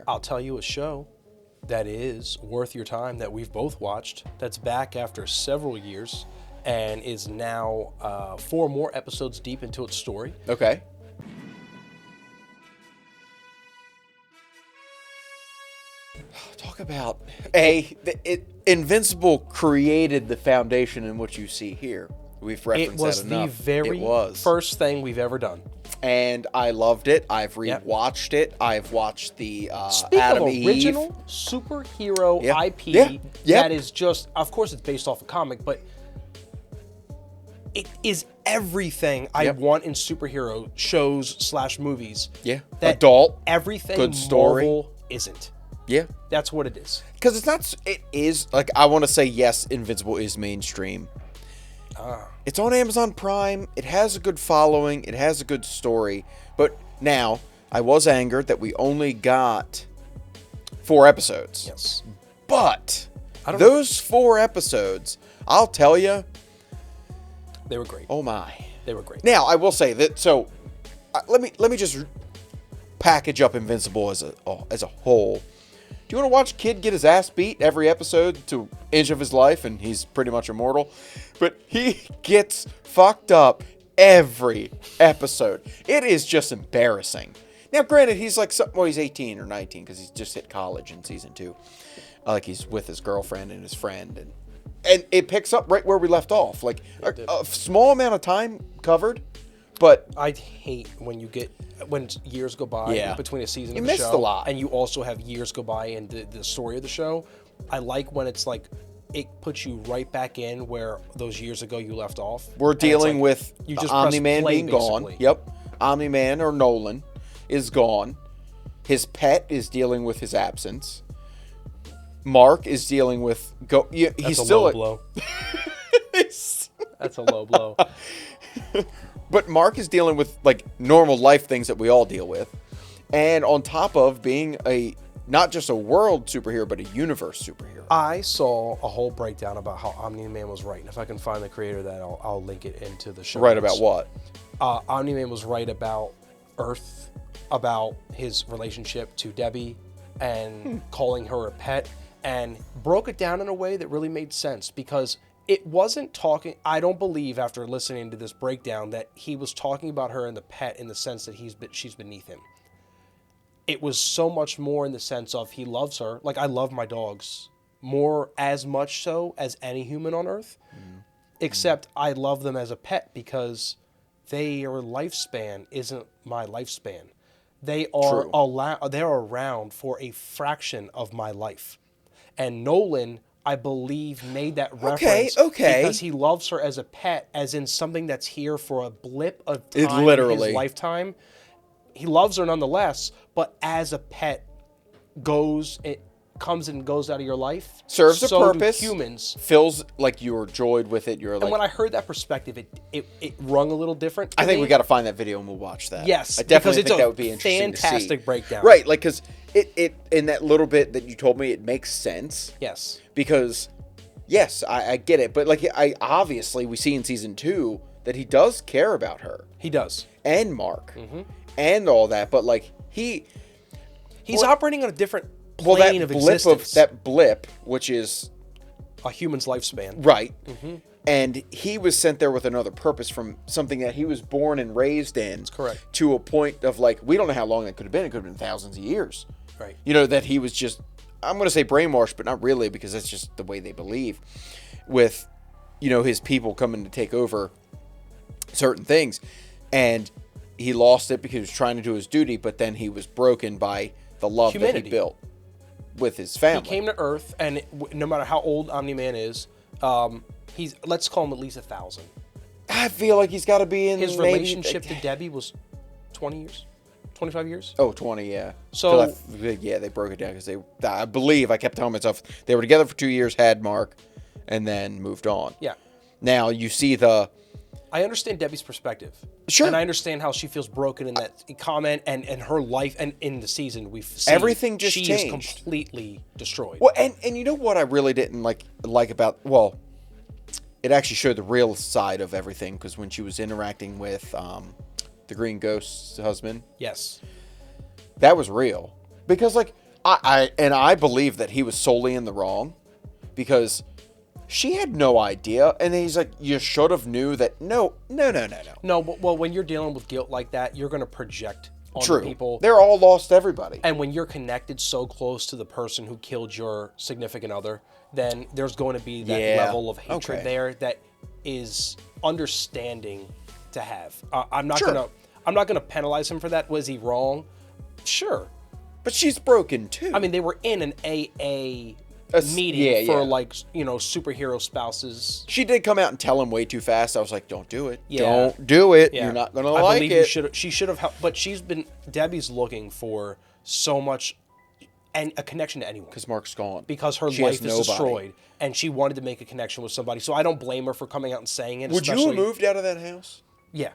I'll tell you a show that is worth your time that we've both watched, that's back after several years and is now 4 more episodes deep into its story. Okay. Talk about Invincible created the foundation in what you see here. We've referenced It was that the enough. very first thing we've ever done. And I loved it. I've rewatched it. I've watched the Speak Adam of Eve. original superhero IP Yeah. that is just, of course it's based off a comic, but it is everything I want in superhero shows / movies. Yeah. That Adult. everything Good story. Marvel isn't. Yeah. That's what it is. Because it's not... It is... Like, I want to say, yes, Invincible is mainstream. It's on Amazon Prime. It has a good following. It has a good story. But now, I was angered that we only got 4 episodes. Yes. But those 4 episodes, I'll tell you... They were great. Oh, my. They were great. Now, I will say that... So, let me just package up Invincible as a whole. Do you want to watch Kid get his ass beat every episode to an inch of his life and he's pretty much immortal? But he gets fucked up every episode. It is just embarrassing. Now, granted, he's like, he's 18 or 19 because he's just hit college in season 2. Like he's with his girlfriend and his friend. And it picks up right where we left off. Like a small amount of time covered, but... I hate when years go by between a season of the show. You missed a lot. And you also have years go by in the story of the show. I like when it's like, it puts you right back in where those years ago you left off. We're dealing with you just Omni-Man play, being basically. gone. Yep. Omni-Man or Nolan is gone. His pet is dealing with his absence. Mark is dealing with... He's still low blow. That's a low blow. But Mark is dealing with like normal life things that we all deal with. And on top of being not just a world superhero, but a universe superhero. I saw a whole breakdown about how Omni-Man was right. And if I can find the creator of that, I'll link it into the show. Right about what? Omni-Man was right about Earth, about his relationship to Debbie, and calling her a pet, and broke it down in a way that really made sense, because it wasn't talking... I don't believe, after listening to this breakdown, that he was talking about her and the pet in the sense that she's beneath him. It was so much more in the sense of he loves her. Like, I love my dogs as much so as any human on Earth. Except I love them as a pet because their lifespan isn't my lifespan. They're around for a fraction of my life. And Nolan, I believe, made that reference because he loves her as a pet, as in something that's here for a blip of time in his lifetime. He loves her nonetheless, but as a pet it comes and goes out of your life. Serves a purpose. Humans. Feels like you're joyed with it. And when I heard that perspective, it rung a little different to I think me. we got to find that video and we'll watch that. Yes, I definitely think it's that would be interesting fantastic to see. Breakdown. Right, like, because it in that little bit that you told me, it makes sense. Yes. Because, yes, I get it. But, like, obviously, we see in season 2 that he does care about her. He does. And Mark. And all that. But, like, he's operating on a different plane of existence. That blip, which is... a human's lifespan. Right. And he was sent there with another purpose from something that he was born and raised in. That's correct. To a point of, like, we don't know how long that could have been. It could have been thousands of years. Right. You know, that he was just... I'm going to say brainwashed, but not really, because that's just the way they believe. With, his people coming to take over certain things. And he lost it because he was trying to do his duty, but then he was broken by the love that he built with his family. He came to Earth, and no matter how old Omni-Man is, let's call him at least 1,000. I feel like he's got to be in... His relationship to Debbie was 20 years? 25 years? Oh, 20, yeah. So... they broke it down because I believe, I kept telling myself, they were together for 2 years, had Mark, and then moved on. Yeah. Now, you see I understand Debbie's perspective. Sure. And I understand how she feels broken in that comment and her life, and in the season we've seen everything just changed. She is completely destroyed. Well, and you know what I really didn't like about... Well, it actually showed the real side of everything, because when she was interacting with the Green Ghost's husband... Yes. That was real. Because, like, I believe that he was solely in the wrong because she had no idea, and he's like, you should have knew that. No. No, but well, when you're dealing with guilt like that, you're going to project on True. people. They're all lost everybody. And when you're connected so close to the person who killed your significant other, then there's going to be that level of hatred there that is understanding to have. I'm not gonna penalize him for that. Was he wrong? Sure. But she's broken too. I mean, they were in an AA meeting for superhero spouses. She did come out and tell him way too fast. I was like, don't do it. Yeah. Don't do it. Yeah. You're not going to like it. She should have helped, but Debbie's looking for so much and a connection to anyone. Because Mark's gone. Because her life is destroyed and she wanted to make a connection with somebody. So I don't blame her for coming out and saying it. Would you have moved out of that house? Yeah.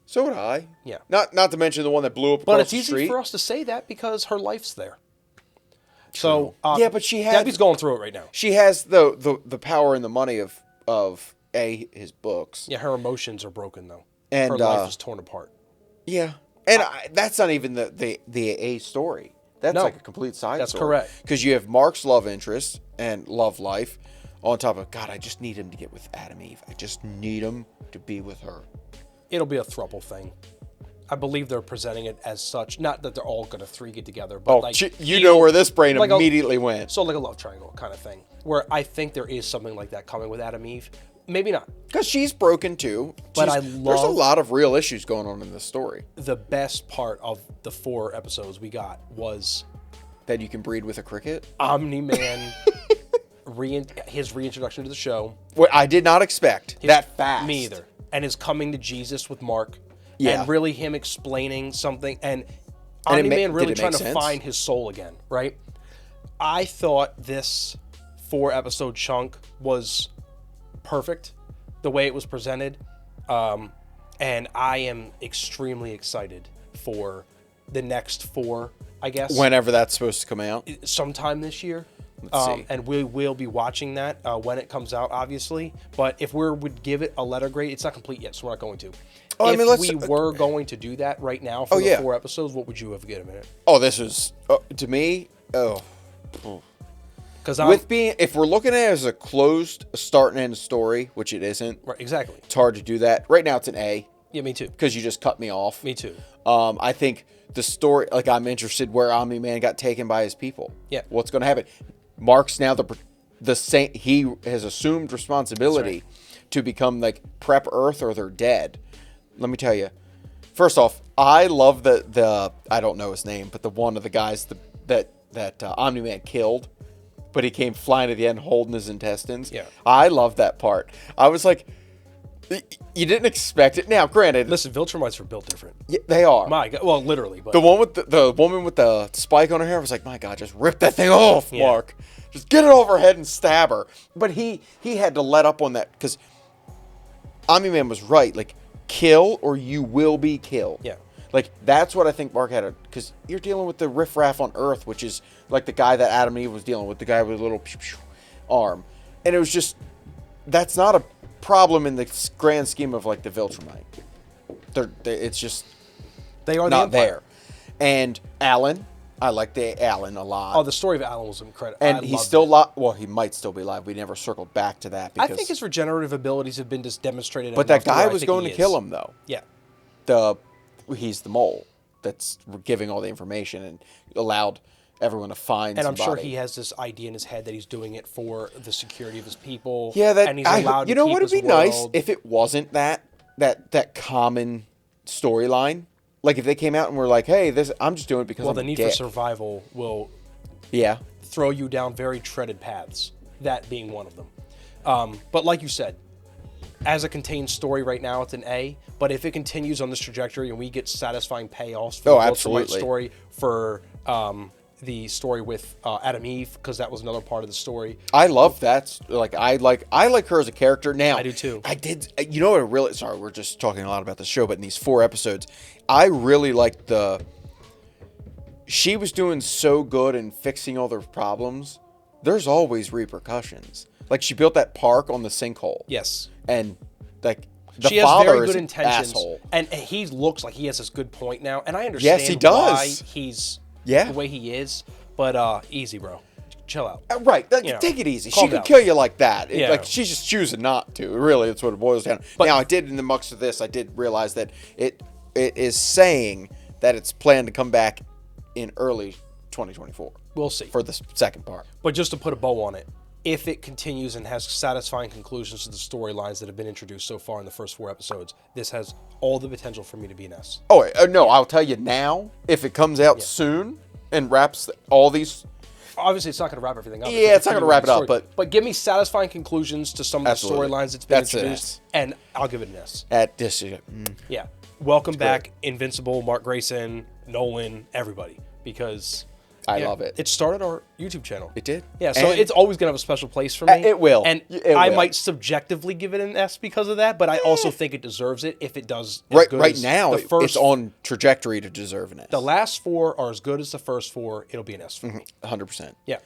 So would I. Yeah. Not to mention the one that blew up across the street. But it's easy for us to say that because her life's there. So but she has Debbie's going through it right now. She has the power and the money of his books. Yeah, her emotions are broken though. And her life is torn apart. Yeah, and that's not even the A story. That's like a complete side story. That's correct. Because you have Mark's love interest and love life on top of, God, I just need him to get with Adam Eve. I just need him to be with her. It'll be a throuple thing. I believe they're presenting it as such. Not that they're all going to three get together, but you know where this brain immediately went. So like a love triangle kind of thing, where I think there is something like that coming with Adam Eve. Maybe not. Because she's broken too. But there's a lot of real issues going on in this story. The best part of the 4 episodes we got was that you can breed with a cricket. Omni-Man, his reintroduction to the show. What I did not expect that fast. Me either. And his coming to Jesus with Mark. Yeah. And really him explaining something. And Omni-Man really trying to find his soul again, right? I thought this 4-episode chunk was perfect, the way it was presented. And I am extremely excited for the next 4, I guess. Whenever that's supposed to come out. Sometime this year. Let's see. And we will be watching that when it comes out, obviously. But if we would give it a letter grade, it's not complete yet, so we're not going to. If we were going to do that right now for the 4 episodes, what would you have given it? Oh, this is, to me, Because if we're looking at it as a closed start and end story, which it isn't. Right, exactly. It's hard to do that. Right now it's an A. Yeah, me too. Because you just cut me off. Me too. I think the story, I'm interested where Omni-Man got taken by his people. Yeah. What's going to happen? Mark's now the saint. He has assumed responsibility to become prep Earth or they're dead. Let me tell you. First off, I love the I don't know his name, but the one of the guys that Omni-Man killed, but he came flying at the end holding his intestines. Yeah. I love that part. I was like, you didn't expect it. Now, granted, listen, Viltrumites are built different. Yeah, they are. My God, well, literally. But the one with the woman with the spike on her hair was like, my God, just rip that thing off, Mark. Just get it over her head and stab her. But he had to let up on that because Omni-Man was right. Kill or you will be killed. Yeah. That's what I think Mark had because you're dealing with the riffraff on Earth, which is like the guy that Adam and Eve was dealing with, the guy with a little arm. And it was just, that's not a problem in the grand scheme of the Viltrumite. It's just they are not the there. And Alan, I like the Alan a lot. Oh, the story of Alan was incredible. And he's still alive. Well, he might still be alive. We never circled back to that. I think his regenerative abilities have been just demonstrated. But that guy was going to kill him, though. Yeah. He's the mole that's giving all the information and allowed everyone to find and somebody. I'm sure he has this idea in his head that he's doing it for the security of his people. Yeah, and he's allowed you to know keep what would his be nice world. if it wasn't that common storyline. If they came out and were like, "Hey, I'm just doing it because I'm the need for survival will throw you down very treaded paths. That being one of them. But like you said, as a contained story right now, it's an A. But if it continues on this trajectory and we get satisfying payoffs for the absolutely. story, for the story with Adam Eve, because that was another part of the story. I love that. I like her as a character. Now I do too. I did. You know what? I really sorry. We're just talking a lot about the show, but in these 4 episodes, I really liked she was doing so good in fixing all their problems. There's always repercussions. She built that park on the sinkhole. Yes. And she has very good intentions, asshole. and he looks like he has this good point now, and I understand yes, he does. why he's the way he is. But easy, bro. Chill out. Right. Like, You know, take it easy. She calm could down. kill you like that. Yeah. Like, she's just choosing not to. Really, that's what it boils down. Now, I did, in the mucks of this, I did realize that it is saying that it's planned to come back in early 2024. We'll see. For the second part. But just to put a bow on it, if it continues and has satisfying conclusions to the storylines that have been introduced so far in the first 4 episodes, this has all the potential for me to be an S. Oh, no, I'll tell you now, if it comes out soon and wraps all these... Obviously, it's not going to wrap everything up. Yeah, it's not going to wrap it up, but give me satisfying conclusions to some of Absolutely. the storylines that's been That's an introduced, S. and I'll give it an S. At this... Yeah. Welcome back, Invincible, Mark Grayson, Nolan, everybody, because... I love it. It started our YouTube channel. It did. Yeah, so And- it's always going to have a special place for me. It will. And It I will. might subjectively give it an S because of that, but I also think it deserves it if it does as good Right as now, the first, it's on trajectory to deserve an S. The last 4 are as good as the first 4. It'll be an S for me. 100%. Yeah.